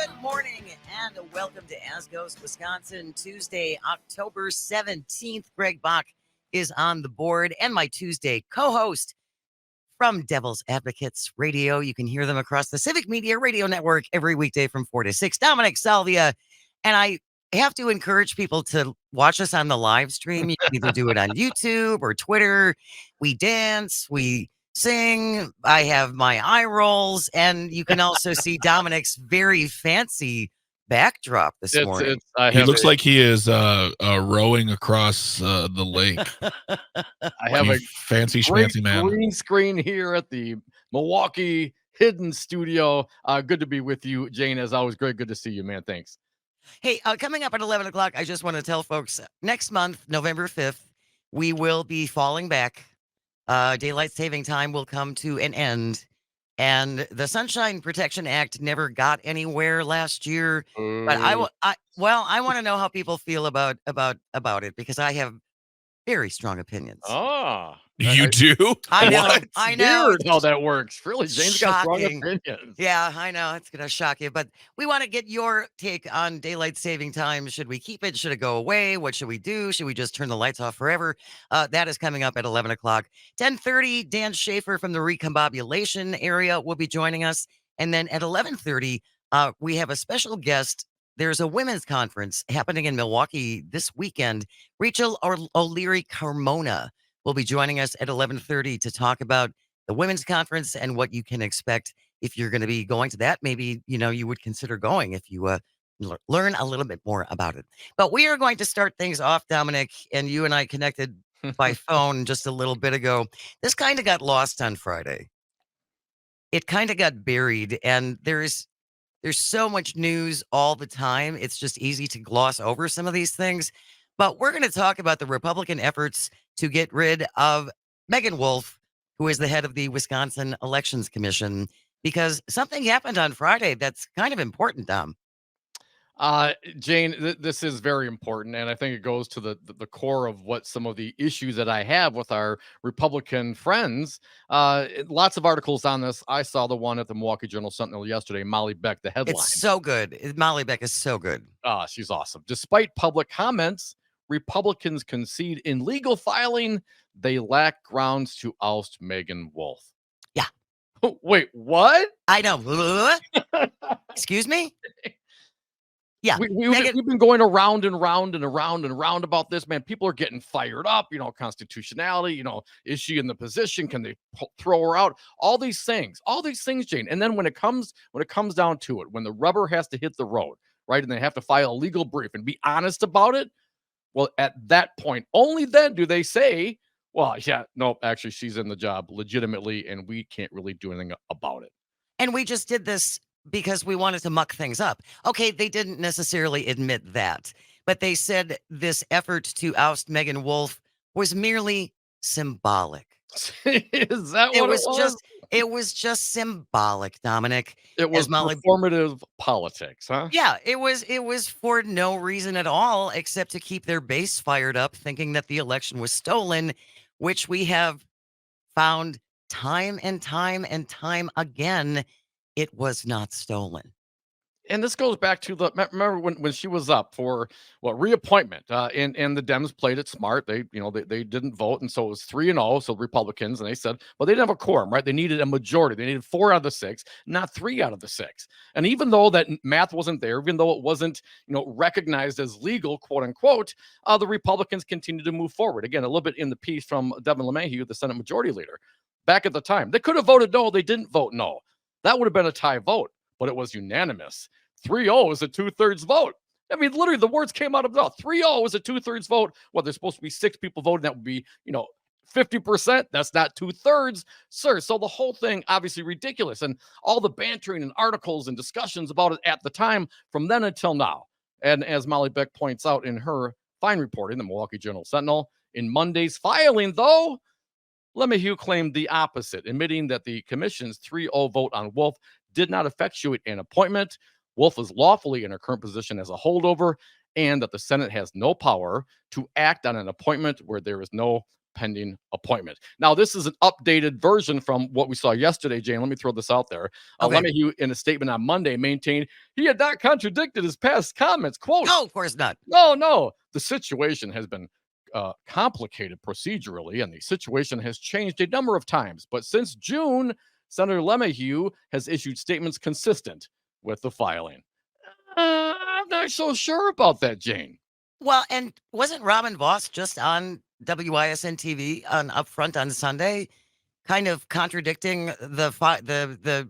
Good morning and welcome to As Goes Wisconsin, Tuesday, October 17th. Greg Bach is on the board and my Tuesday co-host from Devil's Advocates Radio. You can hear them across the Civic Media Radio Network every weekday from 4 to 6. Dominic Salvia. And I have to encourage people to watch us on the live stream. You can either do it on YouTube or Twitter. We dance, we sing. I have my eye rolls, and you can also see Dominic's very fancy backdrop this morning. He looks like he is rowing across the lake. I have a fancy schmancy man. Green screen here at the Milwaukee Hidden Studio. Good to be with you, Jane. As always, great. Good to see you, man. Thanks. Hey, coming up at 11 o'clock, I just want to tell folks, next month, November 5th, we will be falling back. Daylight saving time will come to an end. And the Sunshine Protection Act never got anywhere last year. But I want to know how people feel about it, because I have very strong opinions. You do? I know. I know. Weird how that works. Really, Jane's got strong opinions. Yeah, I know. It's going to shock you. But we want to get your take on daylight saving time. Should we keep it? Should it go away? What should we do? Should we just turn the lights off forever? That is coming up at 11 o'clock. 10:30, Dan Shafer from the Recombobulation Area will be joining us. And then at 11:30, we have a special guest. There's a women's conference happening in Milwaukee this weekend. Rachel O'Leary Carmona will be joining us at 11:30 to talk about the women's conference and what you can expect if you're going to be going to that. Maybe, you would consider going if you learn a little bit more about it. But we are going to start things off, Dominic, and you and I connected by phone just a little bit ago. This kind of got lost on Friday. It kind of got buried, and there's so much news all the time. It's just easy to gloss over some of these things. But we're going to talk about the Republican efforts to get rid of Megan Wolf, who is the head of the Wisconsin Elections Commission, because something happened on Friday that's kind of important, Dom. Jane, this is very important, and I think it goes to the core of what some of the issues that I have with our Republican friends. Lots of articles on this. I saw the one at the Milwaukee Journal-Sentinel yesterday. Molly Beck, the headline. It's so good. Molly Beck is so good. She's awesome. Despite public comments, Republicans concede in legal filing they lack grounds to oust Megan Wolf. Yeah. Wait, what? I know. Excuse me? Yeah, we've been going around and round and around and round about this, man. People are getting fired up, constitutionality, is she in the position? Can they throw her out? All these things, Jane. And then when it comes down to it, when the rubber has to hit the road, right, and they have to file a legal brief and be honest about it, well, at that point, only then do they say, well, yeah, no, actually, she's in the job legitimately, and we can't really do anything about it. And we just did this because we wanted to muck things up. Okay, they didn't necessarily admit that, but they said this effort to oust Megan Wolf was merely symbolic. Is that what it was? It was just symbolic, Dominic. It was performative politics, huh? Yeah, it was for no reason at all except to keep their base fired up, thinking that the election was stolen, which we have found time and time and time again. It was not stolen. And this goes back to remember when she was up for reappointment, and the Dems played it smart. They didn't vote, and so it was 3-0. So Republicans, and they said, well, they didn't have a quorum, right? They needed a majority. They needed 4 out of the 6, not 3 out of the 6. And even though that math wasn't there, even though it wasn't recognized as legal, quote unquote, the Republicans continued to move forward. Again, a little bit in the piece from Devin LeMahieu, the Senate Majority Leader, back at the time. They could have voted no. They didn't vote no. That would have been a tie vote, but it was unanimous. 3-0 is a 2/3 vote. I mean, literally, the words came out of the mouth. 3-0 is a 2/3 vote. Well, there's supposed to be 6 people voting. That would be, 50%. That's not 2/3, sir. So the whole thing, obviously ridiculous. And all the bantering and articles and discussions about it at the time, from then until now. And as Molly Beck points out in her fine report in the Milwaukee Journal-Sentinel, in Monday's filing, though, LeMahieu claimed the opposite, admitting that the commission's 3-0 vote on Wolf did not effectuate an appointment. Wolf is lawfully in her current position as a holdover, and that the Senate has no power to act on an appointment where there is no pending appointment. Now, this is an updated version from what we saw yesterday, Jane. Let me throw this out there. Okay. LeMahieu, in a statement on Monday, maintained he had not contradicted his past comments. Quote, No, of course not. no. The situation has been complicated procedurally, and the situation has changed a number of times. But since June, Senator LeMahieu has issued statements consistent with the filing. I'm not so sure about that, Jane. Well, and wasn't Robin Voss just on WISN TV on Upfront on Sunday, kind of contradicting the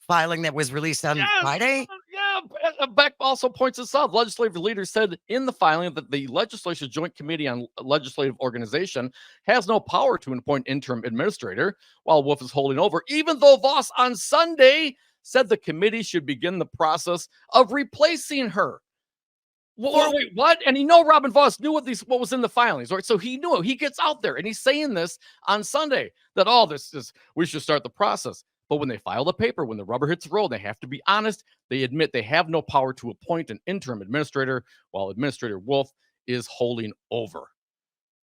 filing that was released on Friday? Yeah. Beck also points this out. Legislative leaders said in the filing that the Legislature's Joint Committee on Legislative Organization has no power to appoint interim administrator while Wolf is holding over, even though Voss on Sunday said the committee should begin the process of replacing her. Wait, what? And Robin Voss knew what was in the filings, right? So he knew it. He gets out there and he's saying this on Sunday that we should start the process. But when they file the paper, when the rubber hits the road, they have to be honest. They admit they have no power to appoint an interim administrator while Administrator Wolf is holding over.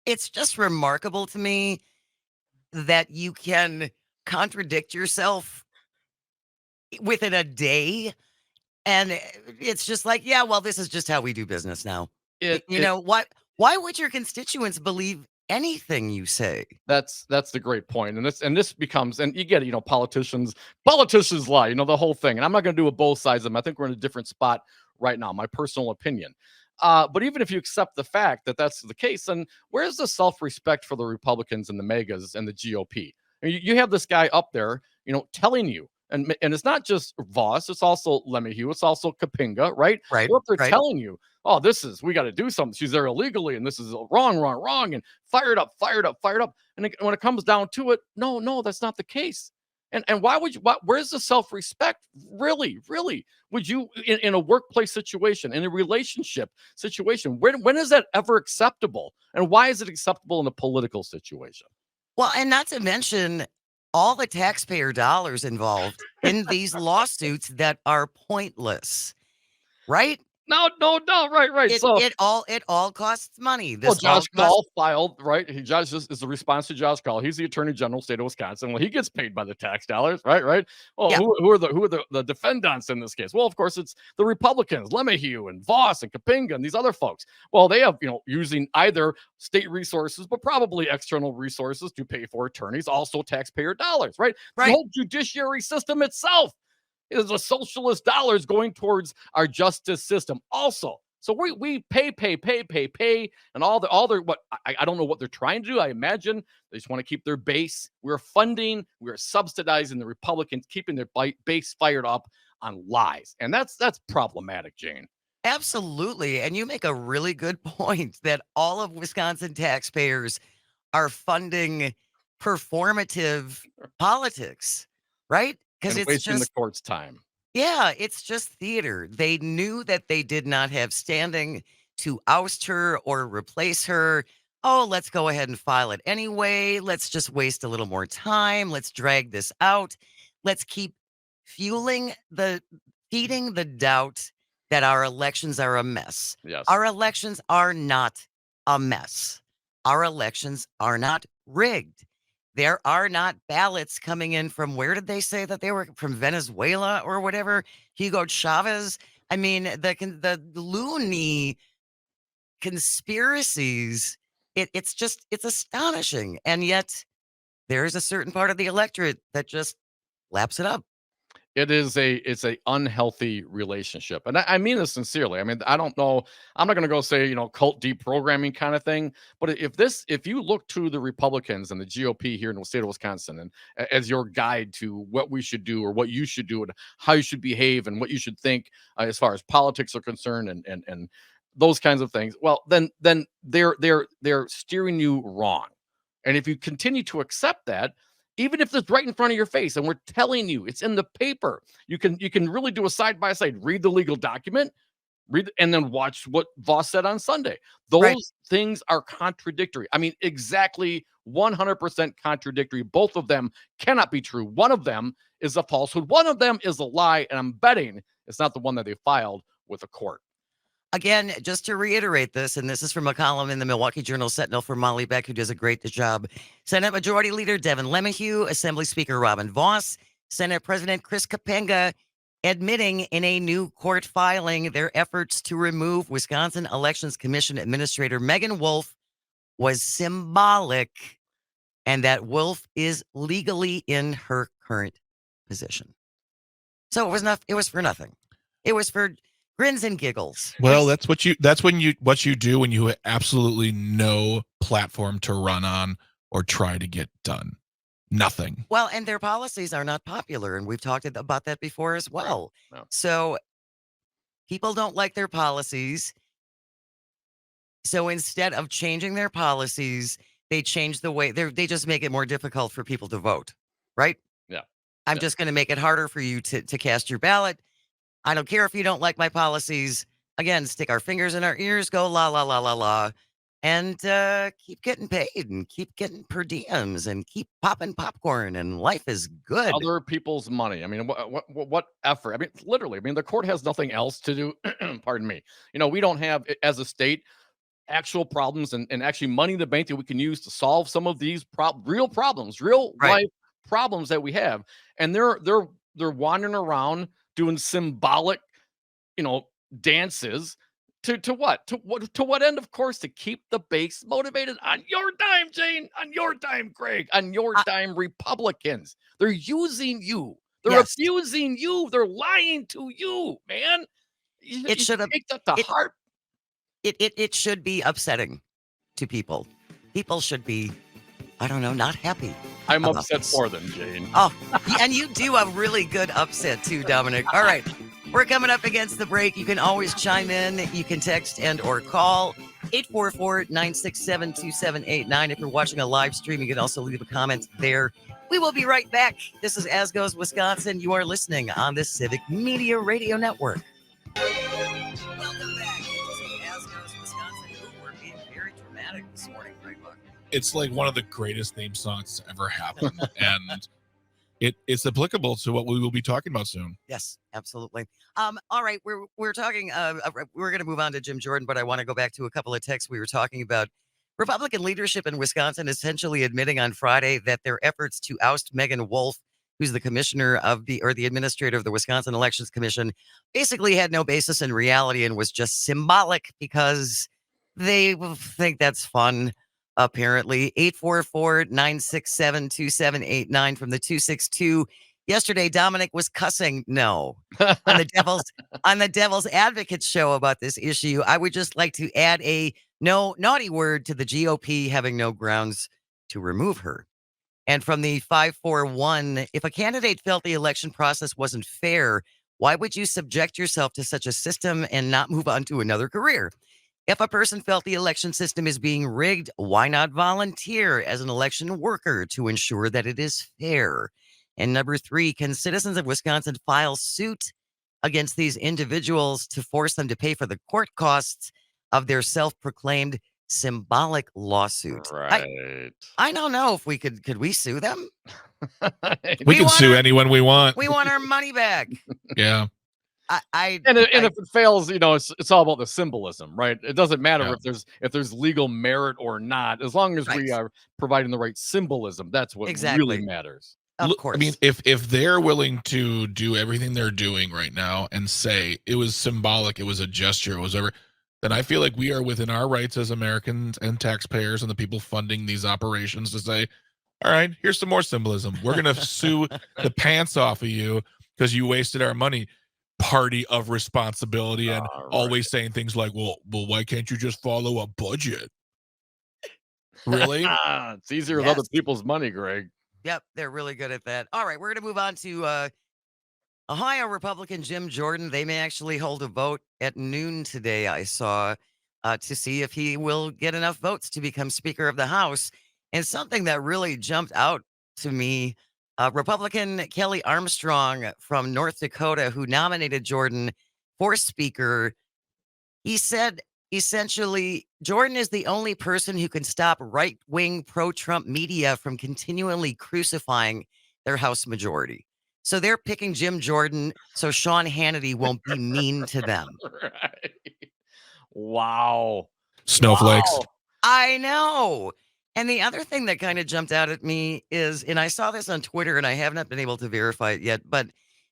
It's just remarkable to me that you can contradict yourself within a day. And it's just like, yeah, well, this is just how we do business now. Why would your constituents believe anything you say? That's the great point. And this becomes, and you get it, politicians lie, the whole thing. And I'm not going to do a both sides of them. I think we're in a different spot right now, my personal opinion. But even if you accept the fact that that's the case, then where's the self-respect for the Republicans and the megas and the GOP? I mean, you have this guy up there, telling you, and it's not just Voss, it's also LeMahieu, it's also Kapinga, right? Right. What they're telling you, we got to do something. She's there illegally, and this is wrong, and fired up. And when it comes down to it, no, that's not the case. And why would you? Where's the self-respect? Really? Would you, in a workplace situation, in a relationship situation, when is that ever acceptable? And why is it acceptable in a political situation? Well, and not to mention all the taxpayer dollars involved in these lawsuits that are pointless, right? No, right. It all costs money. Josh Call filed, right? Josh is the response to Josh Call. He's the Attorney General, state of Wisconsin. Well, he gets paid by the tax dollars, right? Well, yeah. Who are the defendants in this case? Well, of course, it's the Republicans, LeMahieu and Voss and Kapinga and these other folks. Well, they have, using either state resources, but probably external resources to pay for attorneys, also taxpayer dollars, right? The whole judiciary system itself is a socialist dollars going towards our justice system also. So we pay, and all the what I don't know what they're trying to do. I imagine they just want to keep their base. We're subsidizing the Republicans, keeping their base fired up on lies. And that's problematic, Jane. Absolutely. And you make a really good point that all of Wisconsin taxpayers are funding performative politics, right? Because it's wasting the court's time. Yeah, it's just theater. They knew that they did not have standing to oust her or replace her. Oh, let's go ahead and file it anyway. Let's just waste a little more time. Let's drag this out. Let's keep feeding the doubt that our elections are a mess. Yes. Our elections are not a mess. Our elections are not rigged. There are not ballots coming in from, where did they say that they were from? Venezuela or whatever? Hugo Chavez. I mean, the loony conspiracies. It's astonishing. And yet there is a certain part of the electorate that just laps it up. It's a unhealthy relationship. And I mean this sincerely. I mean, I don't know. I'm not going to go say, cult deprogramming kind of thing. But if you look to the Republicans and the GOP here in the state of Wisconsin and as your guide to what we should do or what you should do and how you should behave and what you should think as far as politics are concerned and those kinds of things, well, then they're steering you wrong. And if you continue to accept that, even if it's right in front of your face and we're telling you it's in the paper, you can really do a side by side, read the legal document, and then watch what Voss said on Sunday. Those things are contradictory. I mean, exactly 100% contradictory. Both of them cannot be true. One of them is a falsehood. One of them is a lie. And I'm betting it's not the one that they filed with a court. Again, just to reiterate this, and this is from a column in the Milwaukee Journal Sentinel from Molly Beck, who does a great job. Senate Majority Leader Devin LeMahieu, Assembly Speaker Robin Voss, Senate President Chris Kapenga admitting in a new court filing their efforts to remove Wisconsin Elections Commission Administrator Megan Wolf was symbolic and that Wolf is legally in her current position. So it was for nothing. It was for grins and giggles. Well, that's what you do when you have absolutely no platform to run on or try to get done. Nothing. Well, and their policies are not popular, and we've talked about that before as well. Right. No. So people don't like their policies. So instead of changing their policies, they change the way they just make it more difficult for people to vote, right? Yeah. I'm just going to make it harder for you to cast your ballot. I don't care if you don't like my policies. Again, stick our fingers in our ears, go la, la, la, la, la, and keep getting paid and keep getting per diems and keep popping popcorn, and life is good. Other people's money. I mean, what effort? I mean, literally. I mean, the court has nothing else to do. Pardon me. We don't have, as a state, actual problems and actually money in the bank that we can use to solve some of these real problems, real Right. life problems that we have. And they're wandering around doing symbolic, dances to what end? Of course, to keep the base motivated. On your dime, Jane. On your dime, Greg. On your dime, Republicans. They're using you. They're Yes. abusing you. They're lying to you, man. It should have take that to heart. It should be upsetting to people. People should be, I don't know, not happy. I'm about upset this. for them, Jane. Oh, and you do a really good upset too, Dominic. All right, we're coming up against the break. You can always chime in. You can text and or call 844-967-2789. If you're watching a live stream, you can also leave a comment there. We will be right back. This is As Goes Wisconsin. You are listening on the Civic Media Radio Network. Welcome back to As Goes Wisconsin. Ooh, we're being very dramatic this morning, Greg Buck. It's like one of the greatest theme songs to ever happen, and it's applicable to what we will be talking about soon. Yes, absolutely. All right, we're talking. We're going to move on to Jim Jordan, but I want to go back to a couple of texts we were talking about. Republican leadership in Wisconsin essentially admitting on Friday that their efforts to oust Megan Wolf, who's the commissioner of the administrator of the Wisconsin Elections Commission, basically had no basis in reality and was just symbolic because they think that's fun. Apparently, 844-967-2789 from the 262. Yesterday, Dominic was cussing on the Devil's Advocate show about this issue. I would just like to add a no naughty word to the GOP having no grounds to remove her. And from the 541, if a candidate felt the election process wasn't fair, why would you subject yourself to such a system and not move on to another career? If a person felt the election system is being rigged, why not volunteer as an election worker to ensure that it is fair? And number 3, can citizens of Wisconsin file suit against these individuals to force them to pay for the court costs of their self-proclaimed symbolic lawsuit? Right. I don't know if we could we sue them? We can sue anyone we want. We want our money back. Yeah. If it fails, it's all about the symbolism, right? It doesn't matter if there's legal merit or not, as long as we are providing the right symbolism. That's what really matters. Of course. I mean, if they're willing to do everything they're doing right now and say it was symbolic, it was a gesture, it was whatever, then I feel like we are within our rights as Americans and taxpayers and the people funding these operations to say, all right, here's some more symbolism. We're going to sue the pants off of you because you wasted our money. Party of responsibility and always saying things like, well, why can't you just follow a budget? Really? It's easier with other people's money, Greg. Yep, they're really good at that. All right, we're going to move on to Ohio Republican Jim Jordan. They may actually hold a vote at noon today, I saw, to see if he will get enough votes to become Speaker of the House. And something that really jumped out to me, Republican Kelly Armstrong from North Dakota, who nominated Jordan for Speaker, he said, essentially, Jordan is the only person who can stop right-wing pro-Trump media from continually crucifying their House majority. So they're picking Jim Jordan so Sean Hannity won't be mean to them. Right. Wow. Snowflakes. Wow. I know. And the other thing that kind of jumped out at me is, and I saw this on Twitter and I have not been able to verify it yet, but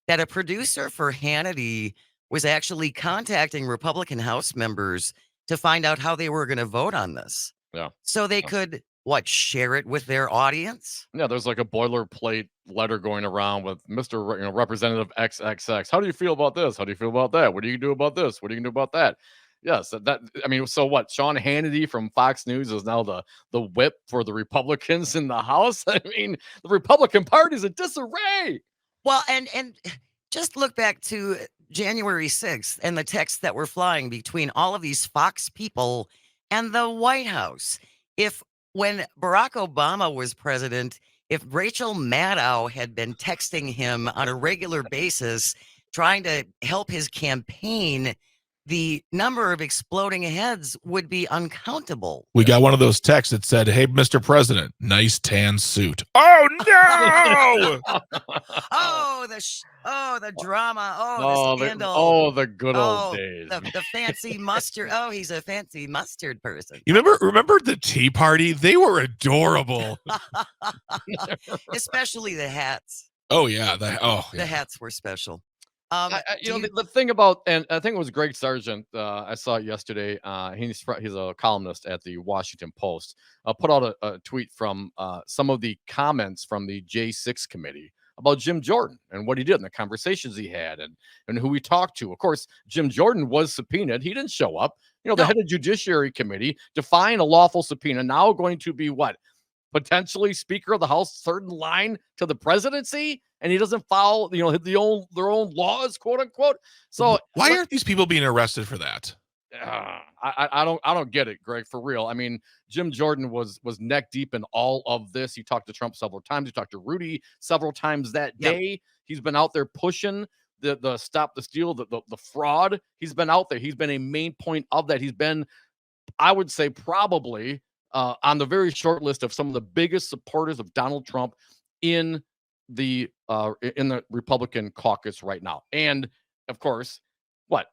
that a producer for Hannity was actually contacting Republican House members to find out how they were going to vote on this. Yeah. So they Yeah. could, what, share it with their audience? Yeah, there's like a boilerplate letter going around with Mr. Representative XXX. How do you feel about this? How do you feel about that? What do you do about this? What do you do about that? Yes, that I mean, so what? Sean Hannity from Fox News is now the whip for the Republicans in the House. I mean, the Republican Party is in disarray. Well, and just look back to January 6th and the texts that were flying between all of these Fox people and the White House. If when Barack Obama was president, if Rachel Maddow had been texting him on a regular basis, trying to help his campaign, the number of exploding heads would be uncountable. We got one of those texts that said, "Hey, Mr. President, nice tan suit." Oh no! The drama, the scandal. The good old Oh, days. the fancy mustard. Oh, he's a fancy mustard person. You remember the Tea Party? They were adorable. Especially the hats. Oh yeah, The hats were special. The thing about, and I think it was Greg Sargent. I saw it yesterday. He's a columnist at the Washington Post. Put out a tweet from some of the comments from the J6 committee about Jim Jordan and what he did and the conversations he had and who he talked to. Of course, Jim Jordan was subpoenaed. He didn't show up. The head of Judiciary Committee defying a lawful subpoena, now going to be what? Potentially Speaker of the House, third in line to the presidency, and he doesn't follow, their own laws, quote unquote. So why aren't these people being arrested for that? I don't get it, Greg, for real. I mean, Jim Jordan was neck deep in all of this. He talked to Trump several times. He talked to Rudy several times that day. He's been out there pushing the stop the steal, the fraud. He's been out there. He's been a main point of that. He's been, I would say, probably on the very short list of some of the biggest supporters of Donald Trump in the Republican caucus right now. And of course, what?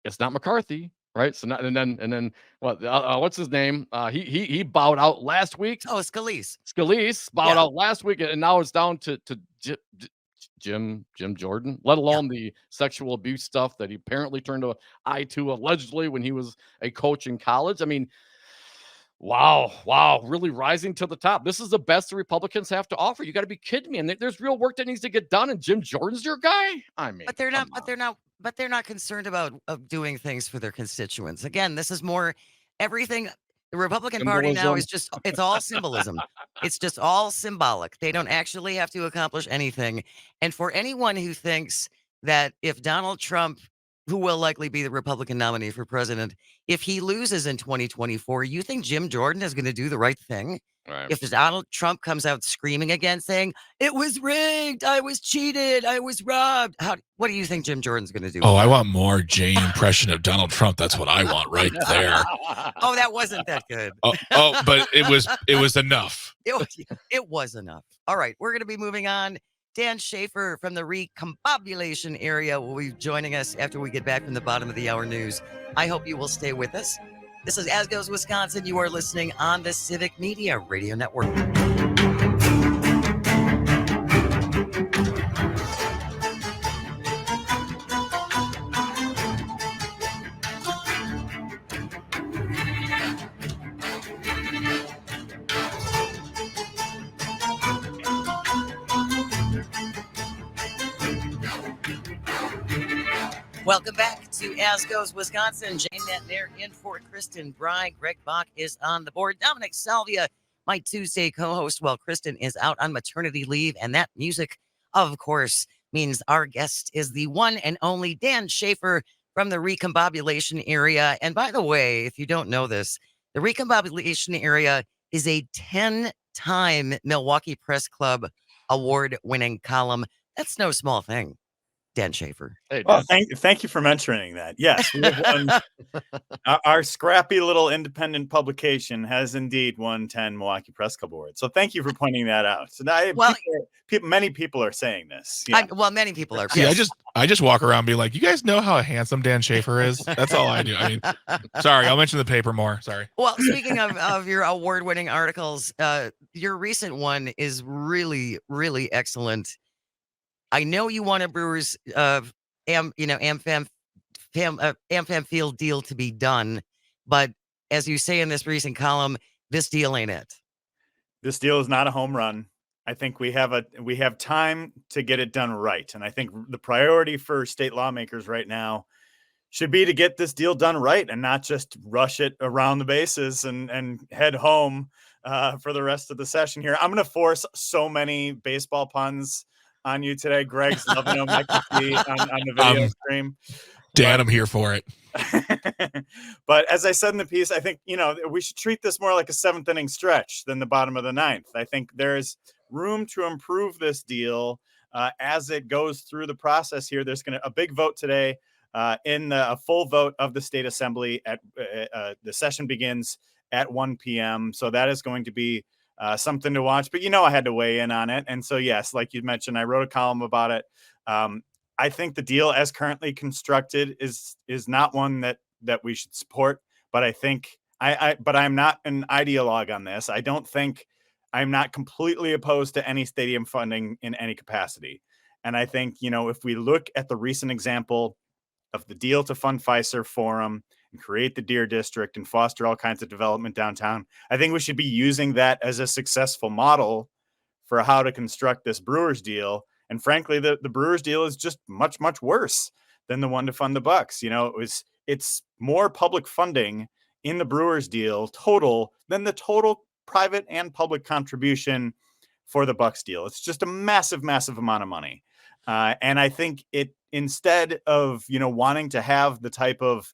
It's not McCarthy, right? So and then what? What's his name? He bowed out last week. Oh, Scalise. Scalise bowed out last week, and now it's down to Jim Jordan. Let alone the sexual abuse stuff that he apparently turned an eye to allegedly when he was a coach in college. I mean, wow, really rising to the top. This is the best the Republicans have to offer. You got to be kidding me. And there's real work that needs to get done, and Jim Jordan's your guy? I mean, but they're not concerned about doing things for their constituents. Again, this is more everything. The Republican Party now is it's all symbolism. It's just all symbolic. They don't actually have to accomplish anything. And for anyone who thinks that if Donald Trump, who will likely be the Republican nominee for president, if he loses in 2024, you think Jim Jordan is going to do the right thing? Right. If Donald Trump comes out screaming again, saying, "It was rigged, I was cheated, I was robbed," what do you think Jim Jordan's going to do? Oh, I want more Jane impression of Donald Trump. That's what I want right there. Oh, that wasn't that good. But it was enough. It was enough. All right, we're going to be moving on. Dan Shafer from the Recombobulation Area will be joining us after we get back from the bottom of the hour news. I hope you will stay with us. This is As Goes Wisconsin. You are listening on the Civic Media Radio Network. Welcome back to As Goes Wisconsin. Jane Metner in for Kristen Bry. Greg Bach is on the board. Dominic Salvia, my Tuesday co-host, while Kristen is out on maternity leave. And that music, of course, means our guest is the one and only Dan Shafer from the Recombobulation Area. And by the way, if you don't know this, the Recombobulation Area is a 10-time Milwaukee Press Club award-winning column. That's no small thing. Dan Shafer. Hey, Well, Dan. thank you for mentioning that. Yes, we have won. Our scrappy little independent publication has indeed won 10 Milwaukee Press Club awards. So thank you for pointing that out. So now Well, many people are saying this. Yeah. well, many people are. See, Yes. I just walk around being like, you guys know how handsome Dan Shafer is? That's all I do. I mean, sorry, I'll mention the paper more. Sorry. Well, speaking of your award-winning articles, your recent one is really, really excellent. I know you want a Brewers, AmFam Field deal to be done, but as you say in this recent column, this deal ain't it. This deal is not a home run. I think we have time to get it done right. And I think the priority for state lawmakers right now should be to get this deal done right and not just rush it around the bases and head home for the rest of the session here. I'm going to force so many baseball puns on you today. Greg's loving them. I can see on the video stream. Dan, I'm here for it. But as I said in the piece, I think, we should treat this more like a 7th inning stretch than the bottom of the 9th. I think there's room to improve this deal as it goes through the process here. There's a big vote today in a full vote of the state assembly at the session begins at 1 p.m. So that is going to be something to watch, but I had to weigh in on it. And so, yes, like you mentioned, I wrote a column about it. I think the deal as currently constructed is not one that we should support, but I think but I'm not an ideologue on this. I don't think I'm not completely opposed to any stadium funding in any capacity. And I think, if we look at the recent example of the deal to fund Pfizer Forum and create the Deer District and foster all kinds of development downtown, I think we should be using that as a successful model for how to construct this Brewers deal. And frankly, the Brewers deal is just much, much worse than the one to fund the Bucks. It's more public funding in the Brewers deal total than the total private and public contribution for the Bucks deal. It's just a massive, massive amount of money. And I think instead of, wanting to have the type of,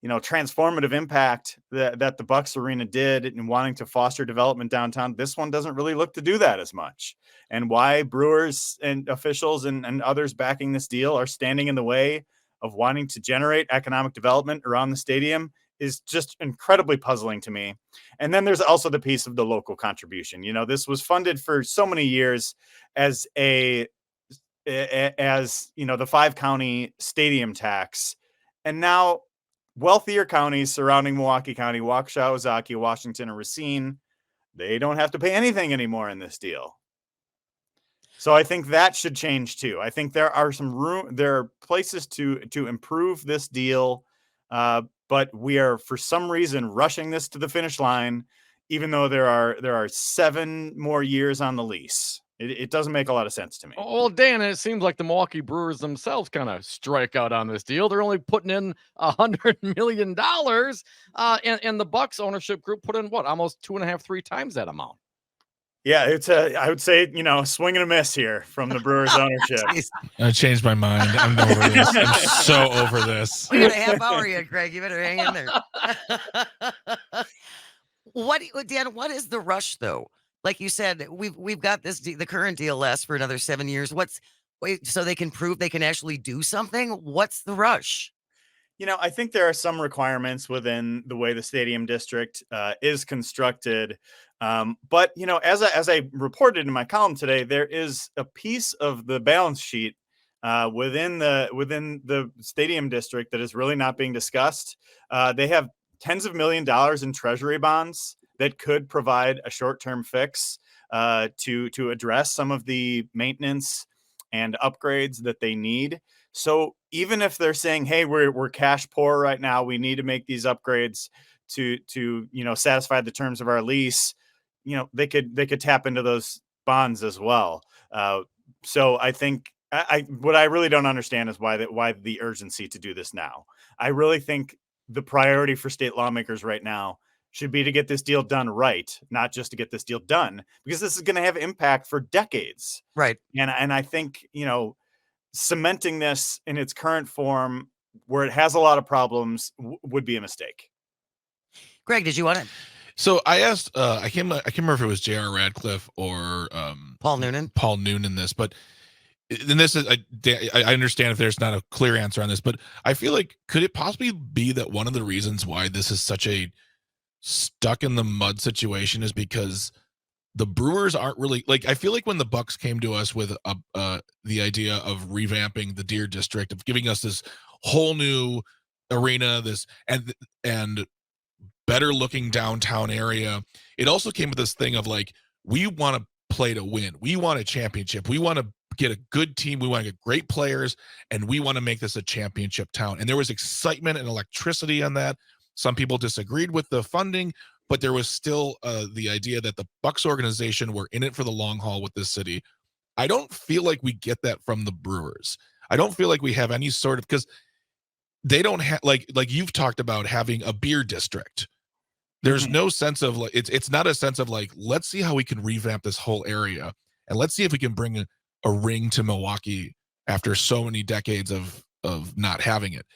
transformative impact that the Bucks Arena did and wanting to foster development downtown, this one doesn't really look to do that as much. And why Brewers and officials and others backing this deal are standing in the way of wanting to generate economic development around the stadium is just incredibly puzzling to me. And then there's also the piece of the local contribution. This was funded for so many years as the 5-county stadium tax. And now wealthier counties surrounding Milwaukee County, Waukesha, Ozaukee, Washington, and Racine, they don't have to pay anything anymore in this deal. So I think that should change too. I think there are places to improve this deal, but we are for some reason rushing this to the finish line, even though there are 7 more years on the lease. It doesn't make a lot of sense to me. Well, Dan, it seems like the Milwaukee Brewers themselves kind of strike out on this deal. They're only putting in $100 million, and the Bucks ownership group put in almost 2.5, 3 times that amount. Yeah, I would say, swing and a miss here from the Brewers ownership. I changed my mind. I'm over this. I'm so over this. We got a half hour yet, Greg. You better hang in there. Dan, what is the rush though? Like you said, we've got the current deal lasts for another 7 years. So they can prove they can actually do something? What's the rush? I think there are some requirements within the way the stadium district is constructed. But, as I reported in my column today, there is a piece of the balance sheet within the stadium district that is really not being discussed. They have tens of millions of dollars in treasury bonds that could provide a short-term fix to address some of the maintenance and upgrades that they need. So even if they're saying, hey, we're cash poor right now, we need to make these upgrades to satisfy the terms of our lease, they could tap into those bonds as well. So I think what I really don't understand is why the urgency to do this now. I really think the priority for state lawmakers right now should be to get this deal done right, not just to get this deal done, because this is going to have impact for decades. Right. And I think, cementing this in its current form where it has a lot of problems would be a mistake. Greg, did you want it? So I asked, I can't remember if it was J.R. Radcliffe or Paul Noonan this, but and this is I understand if there's not a clear answer on this, but I feel like could it possibly be that one of the reasons why this is such a stuck in the mud situation is because the Brewers aren't really like I feel like when the Bucks came to us with the idea of revamping the Deer District, of giving us this whole new arena, this and better looking downtown area, it also came with this thing of like we want to play to win. We want a championship. We want to get a good team. We want to get great players, and we want to make this a championship town. And there was excitement and electricity on that. Some people disagreed with the funding, but there was still the idea that the Bucks organization were in it for the long haul with this city. I don't feel like we get that from the Brewers. I don't feel like we have any sort of, because they don't have like you've talked about having a beer district. There's no sense of like it's not a sense of like let's see how we can revamp this whole area and let's see if we can bring a ring to Milwaukee after so many decades of not having it.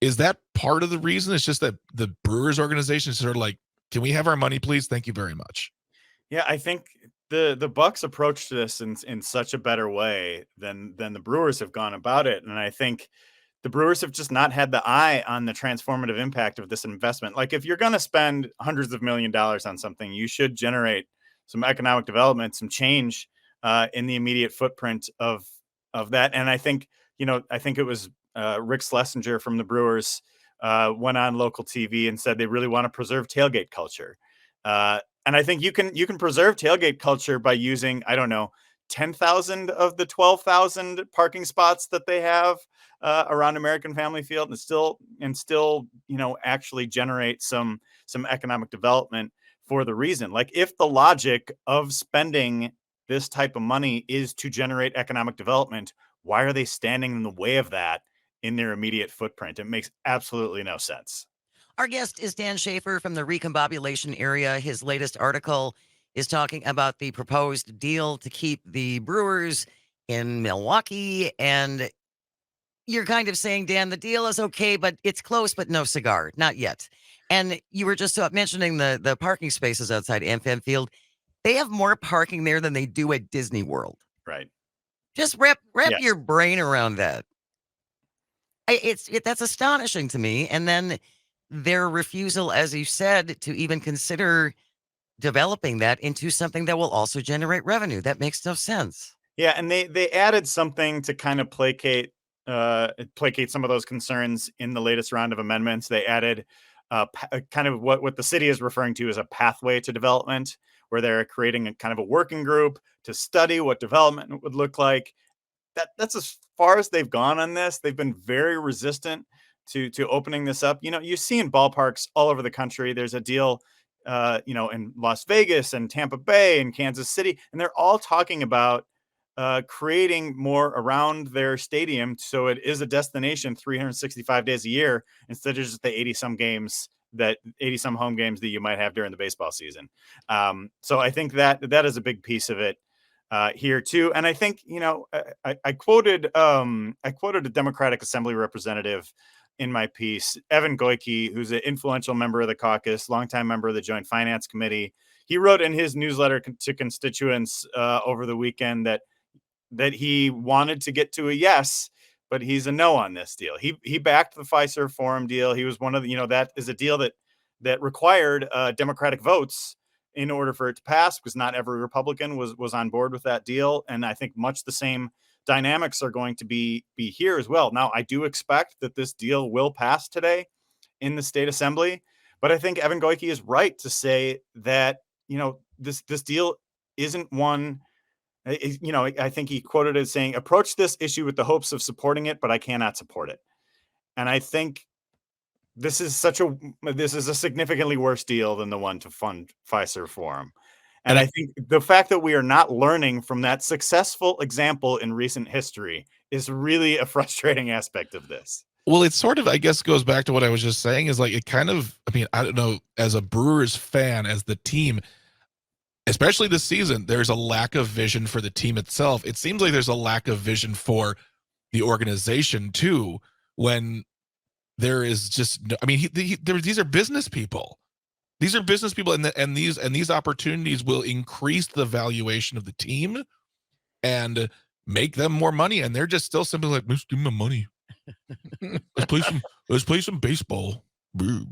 Is that part of the reason? It's just that the Brewers organization is sort of like, can we have our money, please? Thank you very much. Yeah, I think the Bucks approached this in such a better way than the Brewers have gone about it, and I think the Brewers have just not had the eye on the transformative impact of this investment. Like if you're going to spend hundreds of $millions on something, you should generate some economic development, some change in the immediate footprint of that. And I think it was Rick Schlesinger from the Brewers went on local TV and said they really want to preserve tailgate culture. And I think you can preserve tailgate culture by using, I don't know, 10,000 of the 12,000 parking spots that they have around American Family Field, and still actually generate some economic development for the reason. Like if the logic of spending this type of money is to generate economic development, why are they standing in the way of that in their immediate footprint? It makes absolutely no sense. Our guest is Dan Shafer from the Recombobulation Area. His latest article is talking about the proposed deal to keep the Brewers in Milwaukee. And you're kind of saying, Dan, the deal is okay, but it's close, but no cigar. Not yet. And you were just mentioning the parking spaces outside AmFam Field. They have more parking there than they do at Disney World. Right. Just wrap Yes. your brain around that. That's astonishing to me. And then their refusal, as you said, to even consider developing that into something that will also generate revenue. That makes no sense. Yeah, and they added something to kind of placate some of those concerns in the latest round of amendments. They added kind of what the city is referring to as a pathway to development, where they're creating a kind of a working group to study what development would look like. That's as far as they've gone on this. They've been very resistant to opening this up. You see in ballparks all over the country, there's a deal, in Las Vegas and Tampa Bay and Kansas City, and they're all talking about creating more around their stadium so it is a destination 365 days a year instead of just the 80 some home games that you might have during the baseball season. So I think that is a big piece of it here too. And I think, I quoted a Democratic Assembly representative in my piece, Evan Goyke, who's an influential member of the caucus, longtime member of the Joint Finance Committee. He wrote in his newsletter to constituents over the weekend that he wanted to get to a yes, but he's a no on this deal. He backed the Pfizer Forum deal. He was one of the, that is a deal that required Democratic votes in order for it to pass, because not every Republican was on board with that deal. And I think much the same dynamics are going to be here as well. Now, I do expect that this deal will pass today in the state assembly, but I think Evan Goyke is right to say that, this deal isn't one. I think he quoted it as saying, approach this issue with the hopes of supporting it, but I cannot support it. And I think this is a significantly worse deal than the one to fund Pfizer Forum. And I think the fact that we are not learning from that successful example in recent history is really a frustrating aspect of this. Well, it sort of, I guess, goes back to what I was just saying is like, it kind of, I mean, I don't know, as a Brewers fan, as the team, especially this season, there's a lack of vision for the team itself. It seems like there's a lack of vision for the organization too, when there is just, I mean, these are business people. These are business people, and these opportunities will increase the valuation of the team. And make them more money, and they're just still simply like, "Just give me my money. Let's play some baseball." Boo.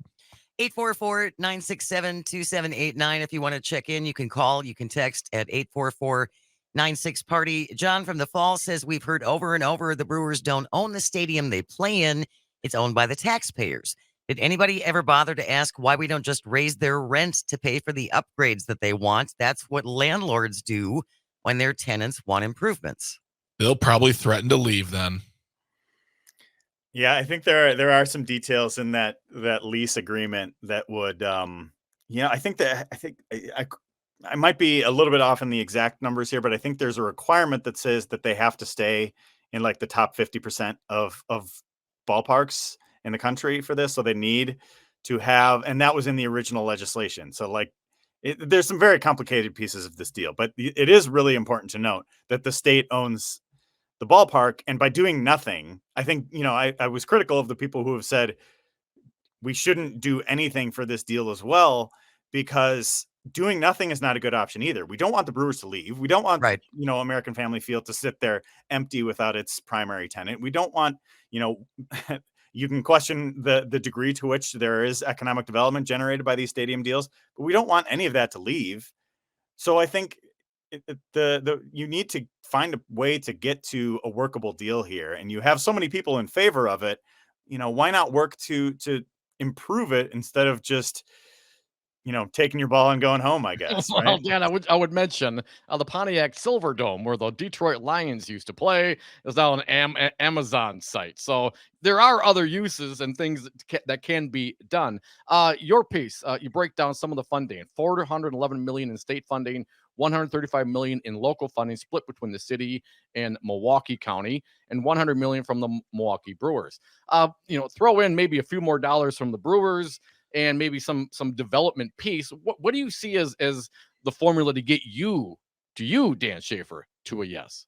844-967-2789. If you want to check in, you can call, you can text at 844-96-PARTY. John from the Fall says, we've heard over and over the Brewers don't own the stadium they play in. It's owned by the taxpayers. Did anybody ever bother to ask why we don't just raise their rent to pay for the upgrades that they want? That's what landlords do when their tenants want improvements. They'll probably threaten to leave then. Yeah, I think there are some details in that lease agreement that would I think I might be a little bit off in the exact numbers here, but I think there's a requirement that says that they have to stay in like the top 50% of ballparks in the country for this. So they need to have, and that was in the original legislation. So like there's some very complicated pieces of this deal, but it is really important to note that the state owns the ballpark. And by doing nothing, I think, I was critical of the people who have said we shouldn't do anything for this deal as well, because doing nothing is not a good option either. We don't want the Brewers to leave. We don't want, American Family Field to sit there empty without its primary tenant. We don't want, you can question the degree to which there is economic development generated by these stadium deals, but we don't want any of that to leave. So I think you need to find a way to get to a workable deal here, and you have so many people in favor of it. Why not work to improve it instead of just taking your ball and going home, I guess. Well, right? Dan, I would mention the Pontiac Silverdome, where the Detroit Lions used to play, is now an Amazon site. So there are other uses and things that can be done. Your piece, you break down some of the funding: $411 million in state funding, $135 million in local funding, split between the city and Milwaukee County, and $100 million from the Milwaukee Brewers. Throw in maybe a few more dollars from the Brewers, and maybe some development piece. What do you see as the formula to get you, Dan Shafer, to a yes?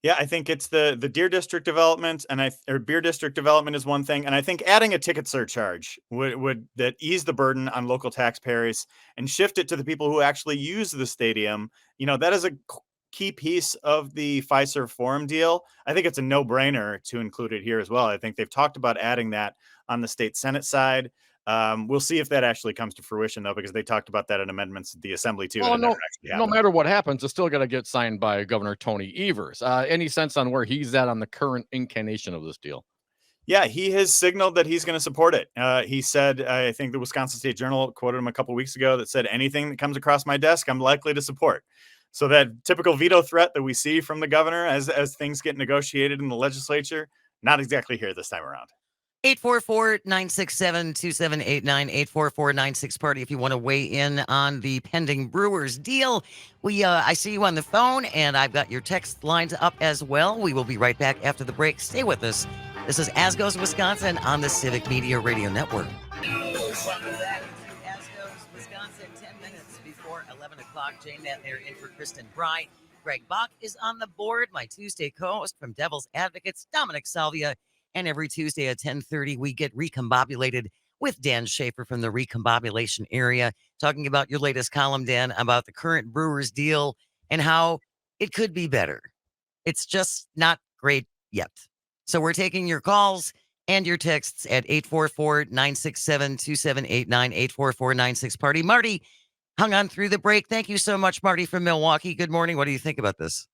Yeah, I think it's the Deer District development, or Beer District development is one thing, and I think adding a ticket surcharge would that ease the burden on local taxpayers and shift it to the people who actually use the stadium. That is a key piece of the Fiserv Forum deal. I think it's a no-brainer to include it here as well. I think they've talked about adding that on the state Senate side. We'll see if that actually comes to fruition, though, because they talked about that in amendments at the assembly too. Well, no matter what happens, it's still going to get signed by Governor Tony Evers. Any sense on where he's at on the current incarnation of this deal? Yeah, he has signaled that he's going to support it. He said, I think the Wisconsin State Journal quoted him a couple weeks ago that said, anything that comes across my desk, I'm likely to support. So that typical veto threat that we see from the governor as things get negotiated in the legislature, not exactly here this time around. 844-967-2789, 844-96-PARTY if you want to weigh in on the pending Brewers deal. I see you on the phone, and I've got your text lines up as well. We will be right back after the break. Stay with us. This is As Goes Wisconsin on the Civic Media Radio Network. Welcome back to As Goes Wisconsin, 10 minutes before 11 o'clock. Jane Matner in for Kristen Bry. Greg Bach is on the board, my Tuesday co-host from Devil's Advocates, Dominic Salvia. And every Tuesday at 10:30, we get Recombobulated with Dan Shafer from the Recombobulation Area, talking about your latest column, Dan, about the current Brewers deal and how it could be better. It's just not great yet. So we're taking your calls and your texts at 844-967-2789, 844-96-PARTY. Marty hung on through the break. Thank you so much, Marty from Milwaukee. Good morning. What do you think about this?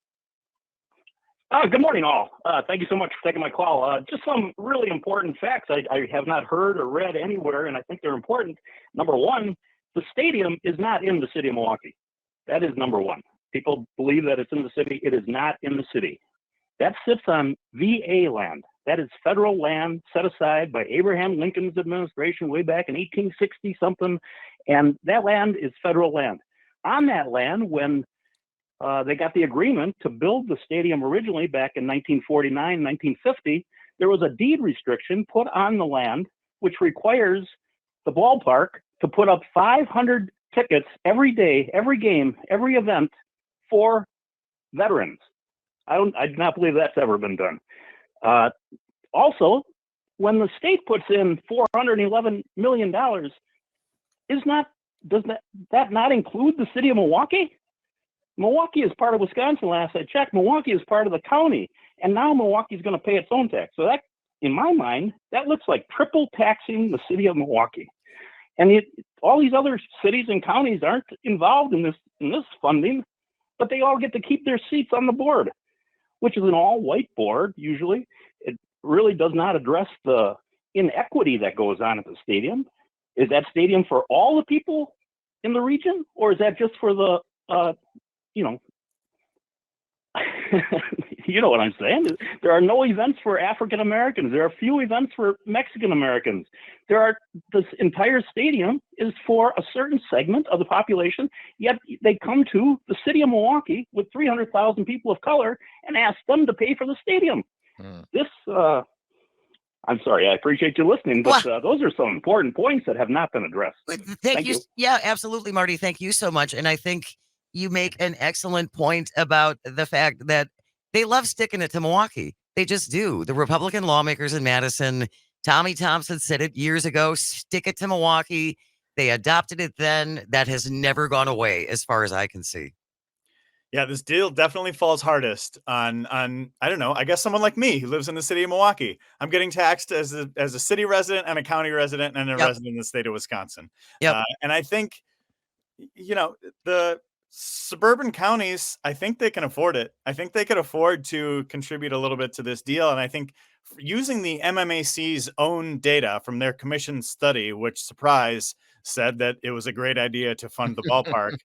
Good morning, all. Thank you so much for taking my call. Just some really important facts I have not heard or read anywhere, and I think they're important. Number one, the stadium is not in the city of Milwaukee. That is number one. People believe that it's in the city. It is not in the city. That sits on VA land. That is federal land set aside by Abraham Lincoln's administration way back in 1860-something, and that land is federal land. On that land, when they got the agreement to build the stadium originally back in 1949, 1950. There was a deed restriction put on the land, which requires the ballpark to put up 500 tickets every day, every game, every event for veterans. I do not believe that's ever been done. Also, when the state puts in $411 million, does that not include the city of Milwaukee? Milwaukee is part of Wisconsin. Last I checked, Milwaukee is part of the county, and now Milwaukee is going to pay its own tax. So that, in my mind, that looks like triple taxing the city of Milwaukee. And all these other cities and counties aren't involved in this funding, but they all get to keep their seats on the board, which is an all-white board usually. It really does not address the inequity that goes on at the stadium. Is that stadium for all the people in the region, or is that just for the you know, you know what I'm saying? There are no events for African Americans. There are few events for Mexican Americans. This entire stadium is for a certain segment of the population, yet they come to the city of Milwaukee with 300,000 people of color and ask them to pay for the stadium. I'm sorry, I appreciate you listening, but those are some important points that have not been addressed. Thank you. Yeah, absolutely, Marty. Thank you so much. And I think you make an excellent point about the fact that they love sticking it to Milwaukee. They just do. The Republican lawmakers in Madison, Tommy Thompson said it years ago, stick it to Milwaukee. They adopted it then. That has never gone away as far as I can see. Yeah, this deal definitely falls hardest on I don't know, I guess someone like me who lives in the city of Milwaukee. I'm getting taxed as a city resident and a county resident and a resident in the state of Wisconsin. And I think, you know, the suburban counties, I think they can afford it. I think they could afford to contribute a little bit to this deal. And I think using the MMAC's own data from their commission study, which, surprise, said that it was a great idea to fund the ballpark.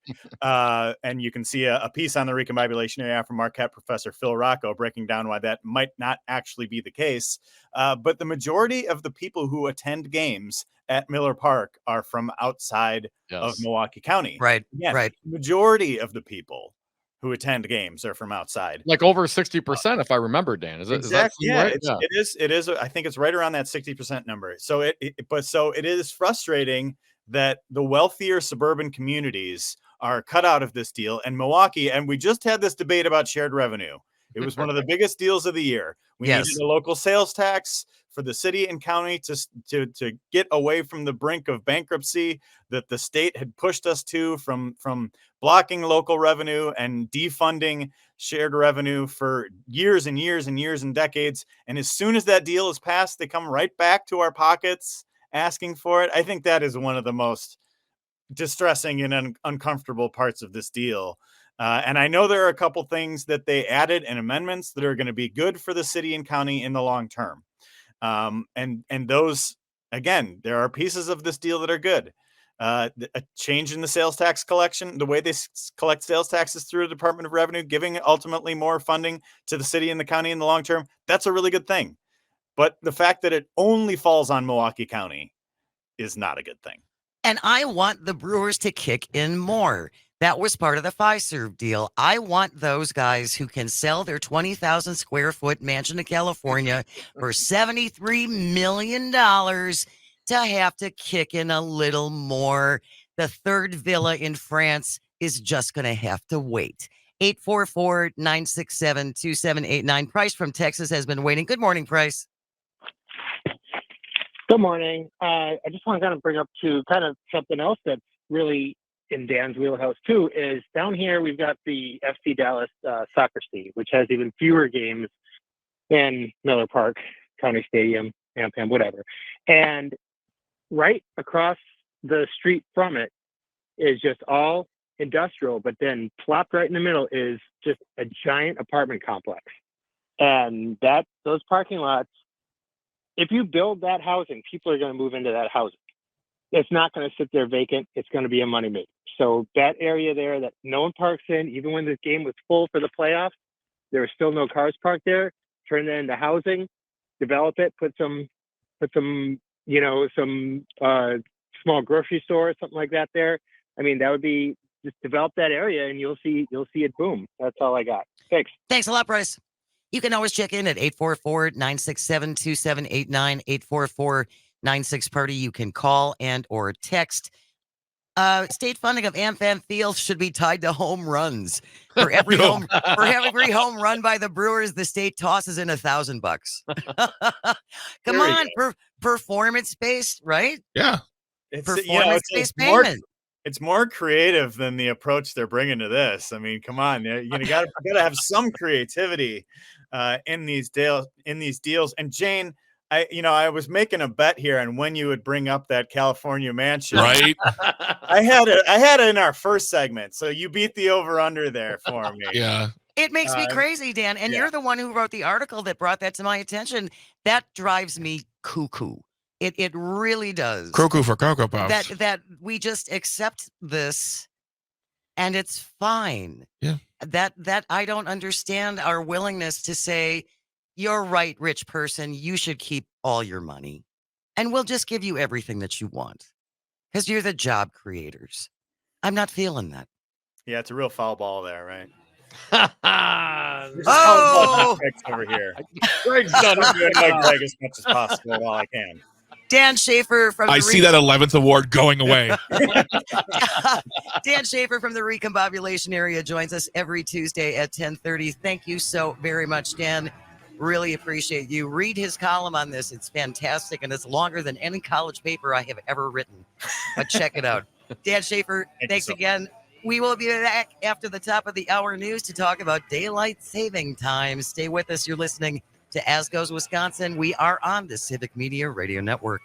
And you can see a piece on the Recombobulation Area from Marquette professor Phil Rocco breaking down why that might not actually be the case. But the majority of the people who attend games at Miller Park are from outside of Milwaukee County. Right. Again, right. Majority of the people who attend games are from outside. Like over 60%, if I remember, Dan. Exactly. Yeah, right? It is. I think it's right around that 60% number. So it is frustrating that the wealthier suburban communities are cut out of this deal. And Milwaukee, and we just had this debate about shared revenue. It was one of the biggest deals of the year. We needed a local sales tax for the city and county to get away from the brink of bankruptcy that the state had pushed us to, from blocking local revenue and defunding shared revenue for years and years and years and decades. And as soon as that deal is passed, they come right back to our pockets asking for it. I think that is one of the most distressing and uncomfortable parts of this deal. And I know there are a couple things that they added and amendments that are going to be good for the city and county in the long term. And those, again, there are pieces of this deal that are good. A change in the sales tax collection, the way they collect sales taxes through the Department of Revenue, giving ultimately more funding to the city and the county in the long term. That's a really good thing. But the fact that it only falls on Milwaukee County is not a good thing. And I want the Brewers to kick in more. That was part of the Fiserv deal. I want those guys who can sell their 20,000 square foot mansion in California for $73 million to have to kick in a little more. The third villa in France is just going to have to wait. 844-967-2789. Price from Texas has been waiting. Good morning, Price. Good morning. I just want to kind of bring up to kind of something else that's really in Dan's wheelhouse too, is down here we've got the FC Dallas soccer team, which has even fewer games than Miller Park, County Stadium, Ampam, whatever. And right across the street from it is just all industrial, but then plopped right in the middle is just a giant apartment complex. And those parking lots, if you build that housing, people are going to move into that housing. It's not going to sit there vacant. It's going to be a moneymaker. So that area there that no one parks in, even when this game was full for the playoffs, there were still no cars parked there. Turn that into housing, develop it, put some small grocery store, something like that there. I mean, that would be, just develop that area and you'll see it boom. That's all I got. Thanks. Thanks a lot, Bryce. You can always check in at 844-967-2789, 844-96-PARTY. You can call and or text. State funding of AmFam Field should be tied to home runs. For every home run by the Brewers, the state tosses in $1,000. Come on, performance based, right? Yeah, Performance based payment. It's more creative than the approach they're bringing to this. I mean, come on, you gotta have some creativity in these deals. And Jane, I was making a bet here on when you would bring up that California mansion. Right? I had it in our first segment, so you beat the over under there for me. Yeah. It makes me crazy, Dan. And yeah. you're the one who wrote the article that brought that to my attention. That drives me cuckoo. It really does. Cuckoo for Cocoa Puffs. That we just accept this and it's fine. Yeah. That I don't understand our willingness to say, you're right, rich person, you should keep all your money. And we'll just give you everything that you want. Because you're the job creators. I'm not feeling that. Yeah, it's a real foul ball there, right? Oh! Over here. Greg's done I'm it. doing my Greg as much as possible while I can. Dan Shafer from I see that 11th award going away. Dan Shafer from the Recombobulation Area joins us every Tuesday at 10:30. Thank you so very much, Dan. Really appreciate you. Read his column on this. It's fantastic, and it's longer than any college paper I have ever written. But check it out. Dan Shafer, thanks again. We will be back after the top of the hour news to talk about daylight saving time. Stay with us. You're listening to As Goes Wisconsin. We are on the Civic Media Radio Network.